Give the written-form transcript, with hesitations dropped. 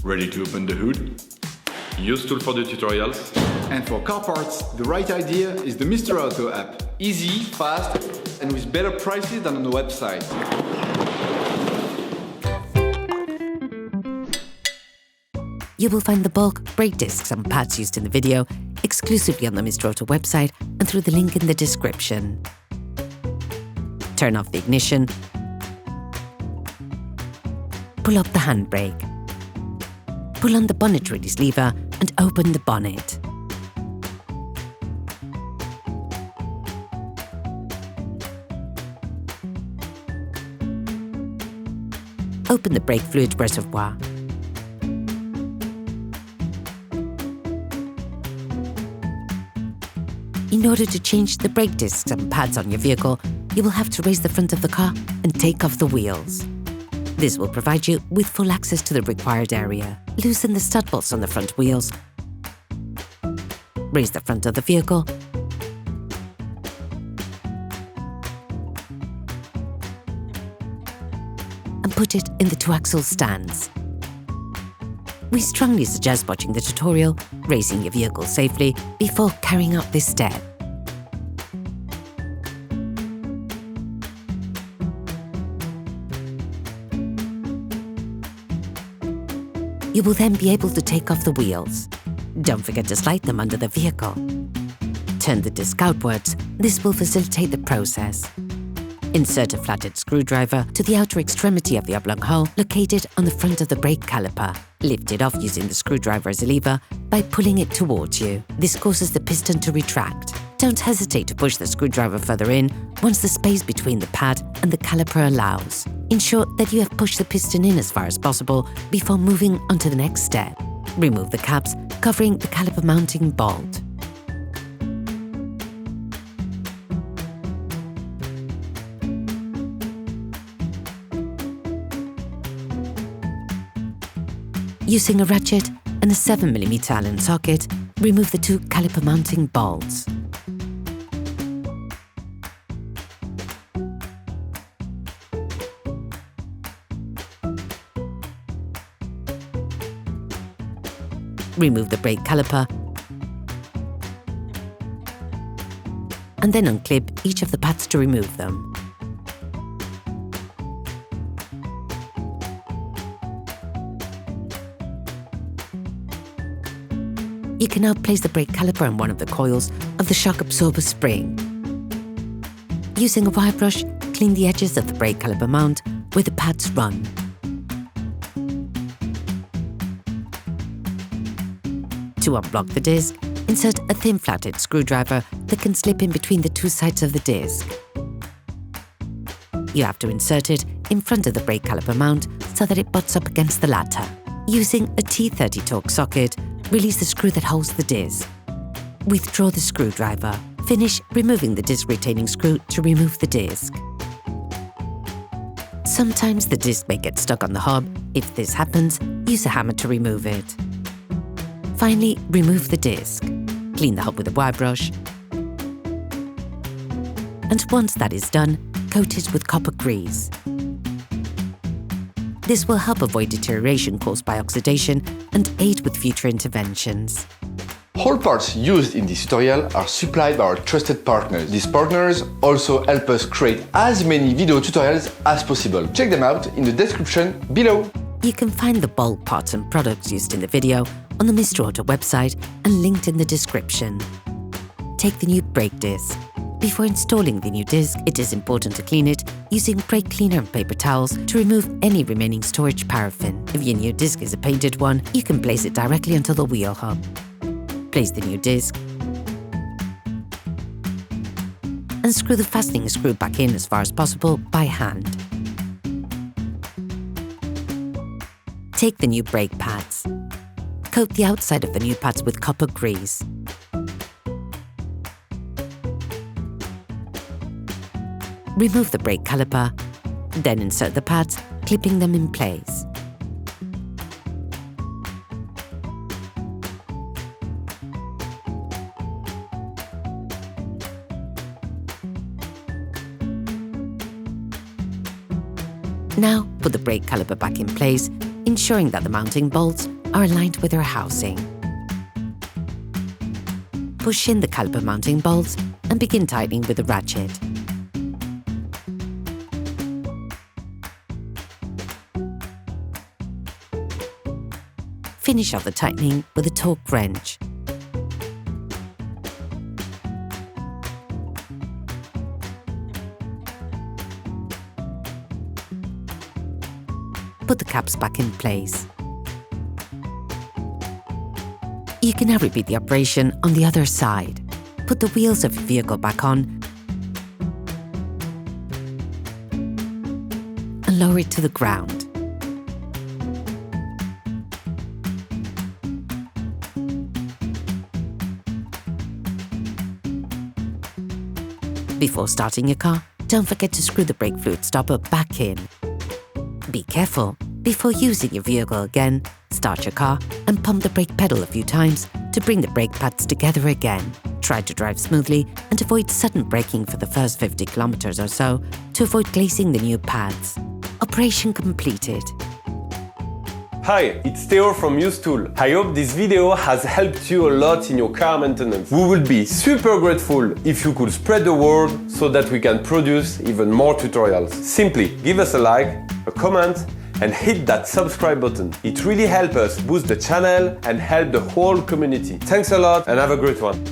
Ready to open the hood? UseTool for the tutorials. And for car parts, the right idea is the Mr. Auto app. Easy, fast, and with better prices than on the website. You will find the bulk, brake discs and pads used in the video exclusively on the Mr. Auto website and through the link in the description. Turn off the ignition. Pull up the handbrake. Pull on the bonnet release lever and open the bonnet. Open the brake fluid reservoir. In order to change the brake discs and pads on your vehicle, you will have to raise the front of the car and take off the wheels. This will provide you with full access to the required area. Loosen the stud bolts on the front wheels. Raise the front of the vehicle. And put it in the two-axle stands. We strongly suggest watching the tutorial, raising your vehicle safely, before carrying out this step. You will then be able to take off the wheels. Don't forget to slide them under the vehicle. Turn the disc outwards. This will facilitate the process. Insert a flathead screwdriver to the outer extremity of the oblong hole located on the front of the brake caliper. Lift it off using the screwdriver as a lever by pulling it towards you. This causes the piston to retract. Don't hesitate to push the screwdriver further in once the space between the pad and the caliper allows. Ensure that you have pushed the piston in as far as possible before moving on to the next step. Remove the caps covering the caliper mounting bolt. Using a ratchet and a 7mm Allen socket, remove the two caliper mounting bolts. Remove the brake caliper and then unclip each of the pads to remove them. You can now place the brake caliper on one of the coils of the shock absorber spring. Using a wire brush, clean the edges of the brake caliper mount where the pads run. To unblock the disc, insert a thin flathead screwdriver that can slip in between the two sides of the disc. You have to insert it in front of the brake caliper mount so that it butts up against the latter. Using a T30 Torx socket, release the screw that holds the disc. Withdraw the screwdriver. Finish removing the disc retaining screw to remove the disc. Sometimes the disc may get stuck on the hub. If this happens, use a hammer to remove it. Finally, remove the disc. Clean the hub with a wire brush. And once that is done, coat it with copper grease. This will help avoid deterioration caused by oxidation and aid with future interventions. All parts used in this tutorial are supplied by our trusted partners. These partners also help us create as many video tutorials as possible. Check them out in the description below. You can find the bulk parts and products used in the video on the Mr. Auto website and linked in the description. Take the new brake disc. Before installing the new disc, it is important to clean it using brake cleaner and paper towels to remove any remaining storage paraffin. If your new disc is a painted one, you can place it directly onto the wheel hub. Place the new disc and screw the fastening screw back in as far as possible by hand. Take the new brake pads. Coat the outside of the new pads with copper grease. Remove the brake caliper, then insert the pads, clipping them in place. Now, put the brake caliper back in place, ensuring that the mounting bolts are aligned with their housing. Push in the caliper mounting bolts and begin tightening with a ratchet. Finish off the tightening with a Torx wrench. Put the caps back in place. You can now repeat the operation on the other side. Put the wheels of your vehicle back on and lower it to the ground. Before starting your car, don't forget to screw the brake fluid stopper back in. Be careful. Before using your vehicle again, start your car and pump the brake pedal a few times to bring the brake pads together again. Try to drive smoothly and avoid sudden braking for the first 50 kilometers or so to avoid glazing the new pads. Operation completed. Hi, it's Theo from UseTool. I hope this video has helped you a lot in your car maintenance. We would be super grateful if you could spread the word so that we can produce even more tutorials. Simply give us a like, a comment, and hit that subscribe button. It really helps us boost the channel and help the whole community. Thanks a lot and have a great one.